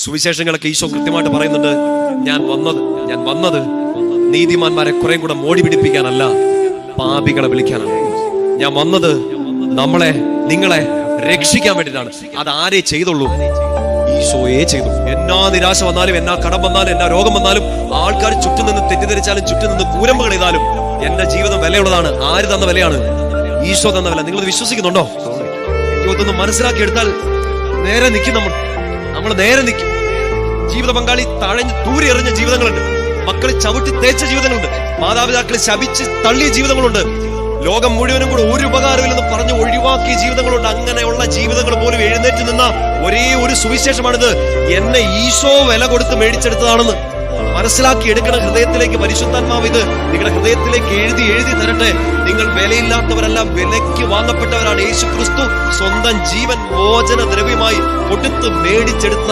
സുവിശേഷങ്ങളൊക്കെ ഈശോ കൃത്യമായിട്ട് പറയുന്നുണ്ട്, ഞാൻ വന്നത് നീതിമാന്മാരെ കുറെ കൂടെ മോടി പിടിപ്പിക്കാനല്ല, പാപികളെ വിളിക്കാനാണ്. ഞാൻ വന്നത് നിങ്ങളെ രക്ഷിക്കാൻ വേണ്ടിയിട്ടാണ്. അത് ആരേ ചെയ്തുള്ളൂ? ഈശോയെ ചെയ്തു. എന്നാ നിരാശ വന്നാലും, എന്നാ കടം വന്നാലും, എന്നാ രോഗം വന്നാലും, ആൾക്കാർ ചുറ്റും നിന്ന് തെറ്റിദ്ധരിച്ചാലും, ചുറ്റും നിന്ന് കൂരമ്പുകൾ ചെയ്താലും, എന്റെ ജീവിതം വിലയുള്ളതാണ്. ആര് തന്ന വിലയാണ്? ഈശോ തന്ന വില. നിങ്ങൾ വിശ്വസിക്കുന്നുണ്ടോ? ഇതൊന്ന് മനസ്സിലാക്കി എടുത്താൽ നേരെ നിൽക്കും. നമ്മൾ നേരെ നിൽക്കും. ജീവിത പങ്കാളി തൂരി എറിഞ്ഞ ജീവിതങ്ങളുണ്ട്, മക്കളെ ചവിട്ടി തേച്ച ജീവിതങ്ങളുണ്ട്, മാതാപിതാക്കളെ ശപിച്ച് തള്ളിയ ജീവിതങ്ങളുണ്ട്, ലോകം മുഴുവനും കൂടെ ഒരു ഉപകാരമില്ലെന്ന് പറഞ്ഞ് ഒഴിവാക്കിയ ജീവിതങ്ങളുണ്ട്. അങ്ങനെയുള്ള ജീവിതങ്ങൾ പോലും എഴുന്നേറ്റ് നിന്ന ഒരേ ഒരു സുവിശേഷമാണിത്. എന്നെ ഈശോ വില കൊടുത്ത് മേടിച്ചെടുത്തതാണെന്ന് മനസ്സിലാക്കി എടുക്കണം. ഹൃദയത്തിലേക്ക് പരിശുദ്ധാത്മാവ് ഇത് നിങ്ങളുടെ ഹൃദയത്തിലേക്ക് എഴുതി തരട്ടെ. നിങ്ങൾ വിലയില്ലാത്തവരെല്ലാം വിലയ്ക്ക് വാങ്ങപ്പെട്ടവരാണ്. യേശു ക്രിസ്തു സ്വന്തം ജീവൻ മോചന ദ്രവ്യമായി കൊടുത്ത് മേടിച്ചെടുത്ത